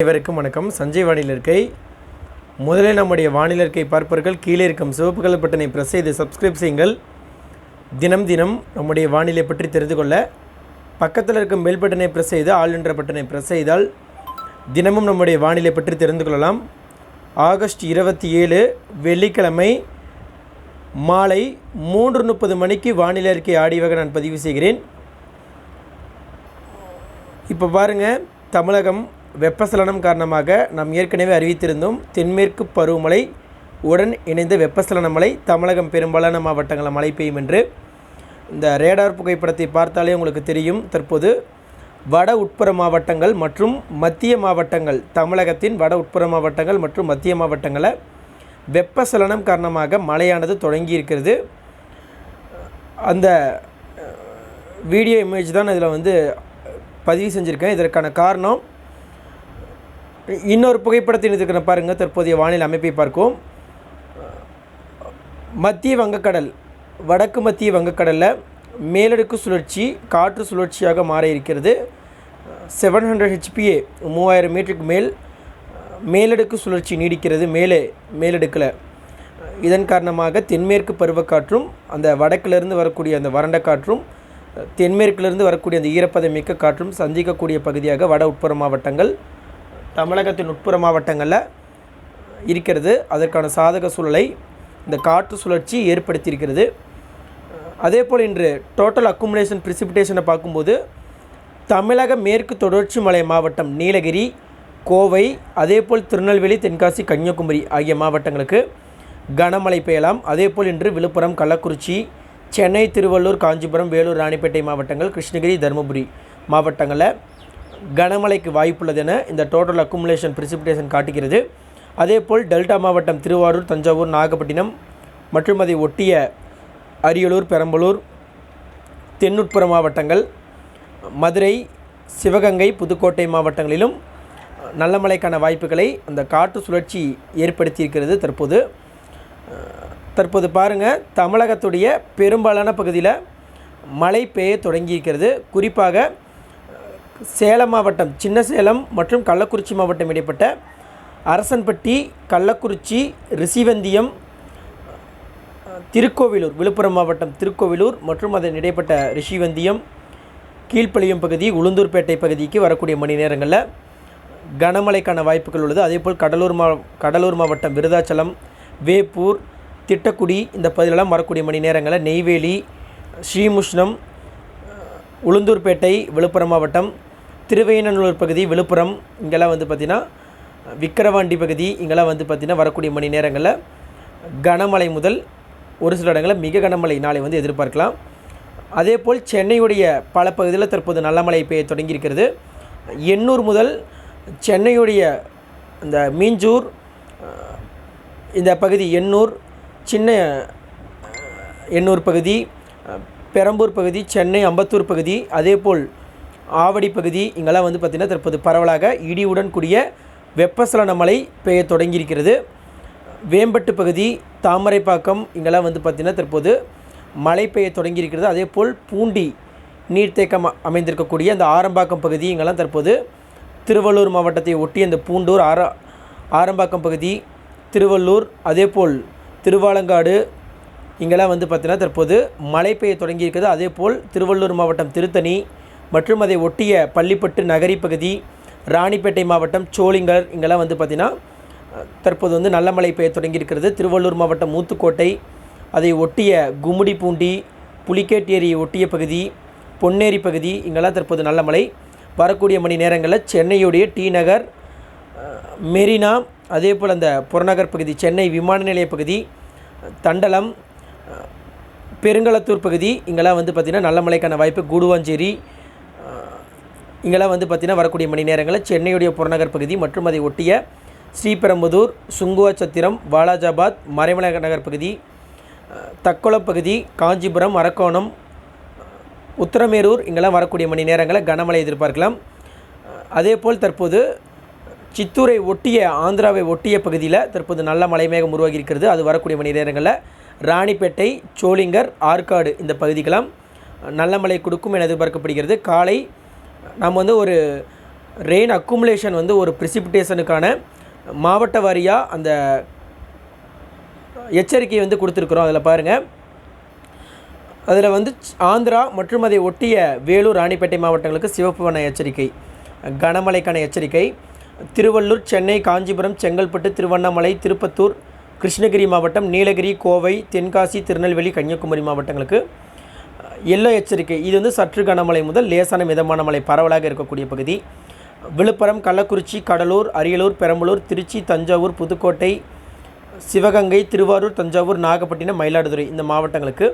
அனைவருக்கும் வணக்கம். சஞ்சய் வானிலை இருக்கை. முதலில் நம்முடைய வானிலை இருக்கை பார்ப்பவர்கள் கீழே இருக்கும் சிவப்பு கலர் பட்டனை பிரஸ் செய்து சப்ஸ்கிரைப் செய்யுங்கள். தினம் தினம் நம்முடைய வானிலை பற்றி தெரிந்து கொள்ள பக்கத்தில் இருக்கும் பெல் பட்டனை பிரஸ் செய்து ஆல் என்ற பட்டனை பிரஸ் செய்தால் தினமும் நம்முடைய வானிலை பற்றி தெரிந்து கொள்ளலாம். ஆகஸ்ட் 27 வெள்ளிக்கிழமை மாலை 3:30 மணிக்கு வானிலை அறிக்கை ஆடியோவாக நான் பதிவு செய்கிறேன். இப்போ பாருங்கள், தமிழகம் வெப்பசலனம் காரணமாக நாம் ஏற்கனவே அறிவித்திருந்தோம். தென்மேற்கு பருவமழை உடன் இணைந்த வெப்பசலன மழை தமிழகம் பெரும்பாலான மாவட்டங்களில் மழை பெய்யும் என்று. இந்த ரேடார் புகைப்படத்தை பார்த்தாலே உங்களுக்கு தெரியும். தற்போது வட உட்புற மாவட்டங்கள் மற்றும் மத்திய மாவட்டங்கள், தமிழகத்தின் வட உட்புற மாவட்டங்கள் மற்றும் மத்திய மாவட்டங்களில் வெப்பசலனம் காரணமாக மழையானது தொடங்கி இருக்கிறது. அந்த வீடியோ இமேஜ் தான் இதில் பதிவு செஞ்சுருக்கேன். இதற்கான காரணம் இன்னொரு புகைப்படத்தின் இதுக்கு பாருங்கள். தற்போதைய வானிலை அமைப்பை பார்க்கும். மத்திய வங்கக்கடல், வடக்கு மத்திய வங்கக்கடலில் மேலடுக்கு சுழற்சி காற்று சுழற்சியாக மாற இருக்கிறது. 700 HPA 3000 மீட்டருக்கு மேல் மேலடுக்கு சுழற்சி நீடிக்கிறது. மேலடுக்கில் இதன் காரணமாக தென்மேற்கு பருவக்காற்றும் அந்த வடக்கிலிருந்து வரக்கூடிய அந்த வறண்ட காற்றும் தென்மேற்கிலிருந்து வரக்கூடிய அந்த ஈரப்பதம் மிக்க காற்றும் சந்திக்கக்கூடிய பகுதியாக வட உட்புற மாவட்டங்கள் தமிழகத்தின் உட்புற மாவட்டங்களில் இருக்கிறது. அதற்கான சாதக சூழலை இந்த காற்று சுழற்சி ஏற்படுத்தியிருக்கிறது. அதே போல் இன்று டோட்டல் அக்குமுலேஷன் பிரிசிபிடேஷனை பார்க்கும்போது தமிழக மேற்கு தொடர்ச்சி மலை மாவட்டம் நீலகிரி, கோவை, அதேபோல் திருநெல்வேலி, தென்காசி, கன்னியாகுமரி ஆகிய மாவட்டங்களுக்கு கனமழை பெய்யலாம். அதேபோல் இன்று விழுப்புரம், கள்ளக்குறிச்சி, சென்னை, திருவள்ளூர், காஞ்சிபுரம், வேலூர், ராணிப்பேட்டை மாவட்டங்கள், கிருஷ்ணகிரி, தருமபுரி மாவட்டங்களில் கனமழைக்கு வாய்ப்புள்ளது என இந்த டோட்டல் அக்குமுலேஷன் பிரிசிபிடேஷன் காட்டுகிறது. அதேபோல் டெல்டா மாவட்டம் திருவாரூர், தஞ்சாவூர், நாகப்பட்டினம் மற்றும் அதை ஒட்டிய அரியலூர், பெரம்பலூர், தென்னுட்புற மாவட்டங்கள், மதுரை, சிவகங்கை, புதுக்கோட்டை மாவட்டங்களிலும் நல்ல மழைக்கான வாய்ப்புகளை அந்த காற்று சுழற்சி ஏற்படுத்தியிருக்கிறது. தற்போது பாருங்கள், தமிழகத்துடைய பெரும்பாலான பகுதியில் மழை பெய்ய தொடங்கியிருக்கிறது. குறிப்பாக சேலம் மாவட்டம், சின்ன சேலம் மற்றும் கள்ளக்குறிச்சி மாவட்டம் இடைப்பட்ட அரசன்பட்டி, கள்ளக்குறிச்சி, ரிஷிவந்தியம், திருக்கோவிலூர், விழுப்புரம் மாவட்டம் திருக்கோவிலூர் மற்றும் அதன் இடைப்பட்ட ரிஷிவந்தியம், கீழ்ப்பாளையம் பகுதி, உளுந்தூர்பேட்டை பகுதிக்கு வரக்கூடிய மணி நேரங்களில் கனமழைக்கான வாய்ப்புகள் உள்ளது. அதேபோல் கடலூர் மாவட்டம் விருதாச்சலம், வேப்பூர், திட்டக்குடி இந்த பகுதியிலெல்லாம் வரக்கூடிய மணி நேரங்களில் நெய்வேலி, ஸ்ரீமுஷ்ணம், உளுந்தூர்பேட்டை விழுப்புரம் மாவட்டம், திருவையநல்லூர் பகுதி விழுப்புரம், இங்கெல்லாம் பார்த்திங்கன்னா விக்கிரவாண்டி பகுதி, இங்கெல்லாம் பார்த்திங்கன்னா வரக்கூடிய மணி நேரங்களில் கனமழை முதல் ஒரு சில இடங்களில் மிக கனமழை நாளை எதிர்பார்க்கலாம். அதேபோல் சென்னையுடைய பல பகுதியில் தற்போது நல்ல மழை பெய்ய தொடங்கியிருக்கிறது. எண்ணூர் முதல் சென்னையுடைய இந்த மீஞ்சூர் இந்த பகுதி, எண்ணூர், சின்ன எண்ணூர் பகுதி, பெரம்பூர் பகுதி, சென்னை அம்பத்தூர் பகுதி, அதேபோல் ஆவடி பகுதி, இங்கெல்லாம் பார்த்திங்கன்னா தற்போது பரவலாக இடியுடன் கூடிய வெப்பசலன மழை பெய்ய தொடங்கியிருக்கிறது. வேம்பட்டு பகுதி, தாமரைப்பாக்கம், இங்கெல்லாம் பார்த்திங்கன்னா தற்போது மழை பெய்ய தொடங்கியிருக்கிறது. அதேபோல் பூண்டி நீர்த்தேக்கம் அமைந்திருக்கக்கூடிய அந்த ஆரம்பாக்கம் பகுதி, இங்கெல்லாம் தற்போது திருவள்ளூர் மாவட்டத்தை ஒட்டி அந்த பூண்டூர், ஆரம்பாக்கம் பகுதி, திருவள்ளூர், அதேபோல் திருவாலங்காடு, இங்கெல்லாம் பார்த்திங்கன்னா தற்போது மழை பெய்ய தொடங்கியிருக்கிறது. அதேபோல் திருவள்ளூர் மாவட்டம் திருத்தணி மற்றும் அதை ஒட்டிய பள்ளிப்பட்டு நகரி பகுதி, ராணிப்பேட்டை மாவட்டம் சோளிங்கர், இங்கெல்லாம் பார்த்திங்கன்னா தற்போது நல்ல மழை பெய்ய தொடங்கியிருக்கிறது. திருவள்ளூர் மாவட்டம் ஊத்துக்கோட்டை, அதை ஒட்டிய கும்மிடிப்பூண்டி, புலிகேட் ஏரியை ஒட்டிய பகுதி, பொன்னேரி பகுதி, இங்கெல்லாம் தற்போது நல்ல மழை வரக்கூடிய மணி நேரங்களில் சென்னையுடைய டி நகர், மெரினா, அதேபோல் அந்த புறநகர் பகுதி, சென்னை விமான நிலைய பகுதி, தண்டலம், பெருங்களத்தூர் பகுதி, இங்கெல்லாம் பார்த்திங்கன்னா நல்ல மழைக்கான வாய்ப்பு. கூடுவாஞ்சேரி, இங்கெல்லாம் பார்த்திங்கன்னா வரக்கூடிய மணி நேரங்களில் சென்னையுடைய புறநகர் பகுதி மற்றும் அதை ஒட்டிய ஸ்ரீபெரும்புதூர், சுங்குவாச்சத்திரம், வாலாஜாபாத், மறைமலை நகர் பகுதி, தக்கோலம் பகுதி, காஞ்சிபுரம், அரக்கோணம், உத்தரமேரூர், இங்கெல்லாம் வரக்கூடிய மணி நேரங்களில் கனமழை எதிர்பார்க்கலாம். அதேபோல் தற்போது சித்தூரை ஒட்டிய, ஆந்திராவை ஒட்டிய பகுதியில் தற்போது நல்ல மழைமேகம் உருவாகி இருக்கிறது. அது வரக்கூடிய மணி நேரங்களில் ராணிப்பேட்டை, சோளிங்கர், ஆற்காடு இந்த பகுதிக்கெல்லாம் நல்ல மழை கொடுக்கும் என எதிர்பார்க்கப்படுகிறது. காலை நாம் ஒரு ரெயின் அக்குமுலேஷன் வந்து ஒரு ப்ரிசிபிடேஷனுக்கான மாவட்ட வாரியாக அந்த எச்சரிக்கையை வந்து கொடுத்துருக்குறோம். அதில் பாருங்கள், அதில் வந்து ஆந்திரா மற்றும் அதை ஒட்டிய வேலூர், ராணிப்பேட்டை மாவட்டங்களுக்கு சிவப்பு வண்ண எச்சரிக்கை, கனமழைக்கான எச்சரிக்கை. திருவள்ளூர், சென்னை, காஞ்சிபுரம், செங்கல்பட்டு, திருவண்ணாமலை, திருப்பத்தூர், கிருஷ்ணகிரி மாவட்டம், நீலகிரி, கோவை, தென்காசி, திருநெல்வேலி, கன்னியாகுமரி மாவட்டங்களுக்கு எல்லோ எச்சரிக்கை. இது வந்து சற்று கனமழை முதல் லேசான மிதமான மழை பரவலாக இருக்கக்கூடிய பகுதி. விழுப்புரம், கள்ளக்குறிச்சி, கடலூர், அரியலூர், பெரம்பலூர், திருச்சி, தஞ்சாவூர், புதுக்கோட்டை, சிவகங்கை, திருவாரூர், தஞ்சாவூர், நாகப்பட்டினம், மயிலாடுதுறை இந்த மாவட்டங்களுக்கு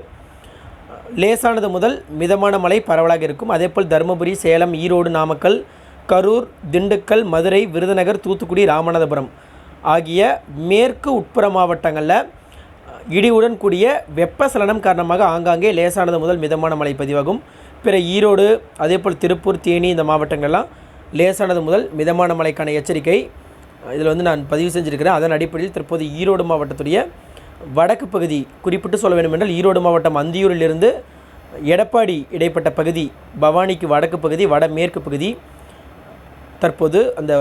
லேசானது முதல் மிதமான மழை பரவலாக இருக்கும். அதேபோல் தருமபுரி, சேலம், ஈரோடு, நாமக்கல், கரூர், திண்டுக்கல், மதுரை, விருதுநகர், தூத்துக்குடி, ராமநாதபுரம் ஆகிய மேற்கு உட்புற மாவட்டங்களில் இடியுடன் கூடிய வெப்பசலனம் காரணமாக ஆங்காங்கே லேசானது முதல் மிதமான மழை பதிவாகும். பிற ஈரோடு, அதேபோல் திருப்பூர், தேனி இந்த மாவட்டங்கள்லாம் லேசானது முதல் மிதமான மழைக்கான எச்சரிக்கை இதில் வந்து நான் பதிவு செஞ்சுருக்கிறேன். அதன் அடிப்படையில் தற்போது ஈரோடு மாவட்டத்துடைய வடக்கு பகுதி குறிப்பிட்டு சொல்ல வேண்டும் என்றால், ஈரோடு மாவட்டம் அந்தியூரிலிருந்து எடப்பாடி இடைப்பட்ட பகுதி, பவானிக்கு வடக்கு பகுதி, வடமேற்கு பகுதி, தற்போது அந்த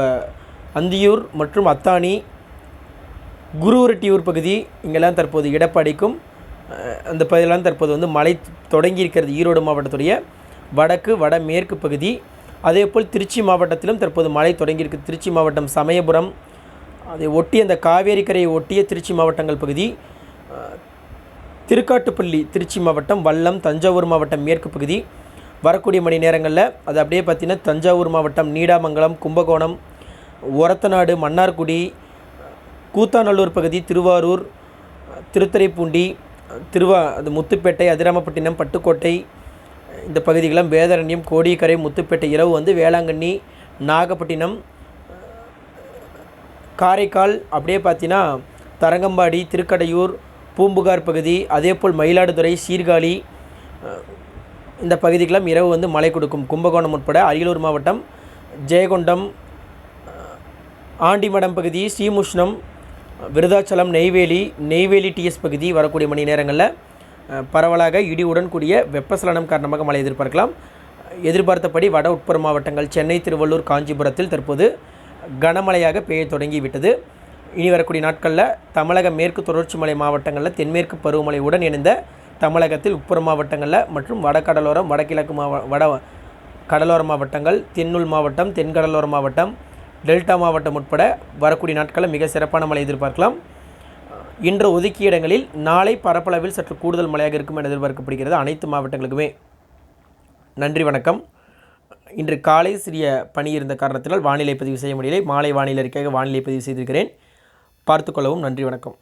அந்தியூர் மற்றும் அத்தானி, குருவரட்டியூர் பகுதி இங்கெல்லாம் தற்போது எடப்பாடிக்கும் அந்த பகுதியெல்லாம் தற்போது வந்து மழை தொடங்கி இருக்கிறது. ஈரோடு மாவட்டத்துடைய வடக்கு வடமேற்கு பகுதி. அதேபோல் திருச்சி மாவட்டத்திலும் தற்போது மழை தொடங்கியிருக்கு. திருச்சி மாவட்டம், சமயபுரம், அதை ஒட்டிய அந்த காவேரி கரையை ஒட்டிய திருச்சி மாவட்டங்கள் பகுதி, திருக்காட்டுப்பள்ளி திருச்சி மாவட்டம், வல்லம், தஞ்சாவூர் மாவட்டம் மேற்கு பகுதி வரக்கூடிய மணி நேரங்களில் அது அப்படியே பார்த்திங்கன்னா தஞ்சாவூர் மாவட்டம், நீடாமங்கலம், கும்பகோணம், ஒரத்தநாடு, மன்னார்குடி, கூத்தாநல்லூர் பகுதி, திருவாரூர், திருத்துறைப்பூண்டி, அது முத்துப்பேட்டை, அதிராமப்பட்டினம், பட்டுக்கோட்டை இந்த பகுதிகளும், வேதாரண்யம், கோடியக்கரை, முத்துப்பேட்டை, இரவு வந்து வேளாங்கண்ணி, நாகப்பட்டினம், காரைக்கால், அப்படியே பார்த்தீங்கன்னா தரங்கம்பாடி, திருக்கடையூர், பூம்புகார் பகுதி, அதேபோல் மயிலாடுதுறை, சீர்காழி இந்த பகுதிக்கெல்லாம் இரவு வந்து மழை கொடுக்கும். கும்பகோணம் உட்பட அரியலூர் மாவட்டம், ஜெயங்கொண்டம், ஆண்டிமடம் பகுதி, ஸ்ரீமுஷ்ணம், விருதாச்சலம், நெய்வேலி டிஎஸ் பகுதி வரக்கூடிய மணி நேரங்களில் பரவலாக இடியுடன் கூடிய வெப்பசலனம் காரணமாக மழை எதிர்பார்க்கலாம். எதிர்பார்த்தபடி வட உட்புற மாவட்டங்கள் சென்னை, திருவள்ளூர், காஞ்சிபுரத்தில் தற்போது கனமழையாக பெய்ய தொடங்கிவிட்டது. இனி வரக்கூடிய நாட்களில் தமிழக மேற்கு தொடர்ச்சி மலை மாவட்டங்களில் தென்மேற்கு பருவமழையுடன் இணைந்த தமிழகத்தில் உட்புற மாவட்டங்களில் மற்றும் வடகடலோரம், வடகிழக்கு வட கடலோர மாவட்டங்கள், தென்னுள் மாவட்டம், தென்கடலோர மாவட்டம், டெல்டா மாவட்டம் உட்பட வரக்கூடிய நாட்களில் மிக சிறப்பான மழை எதிர்பார்க்கலாம். இன்று ஒதுக்கிய இடங்களில் நாளை பரப்பளவில் சற்று கூடுதல் மழையாக இருக்கும் என எதிர்பார்க்கப்படுகிறது அனைத்து மாவட்டங்களுக்குமே. நன்றி, வணக்கம். இன்று காலை சிறிய பணி இருந்த காரணத்தினால் வானிலை பதிவு செய்ய முடியலை. மாலை வானிலை அறிக்கையாக வானிலை பதிவு செய்திருக்கிறேன். பார்த்துக்கொள்ளவும். நன்றி, வணக்கம்.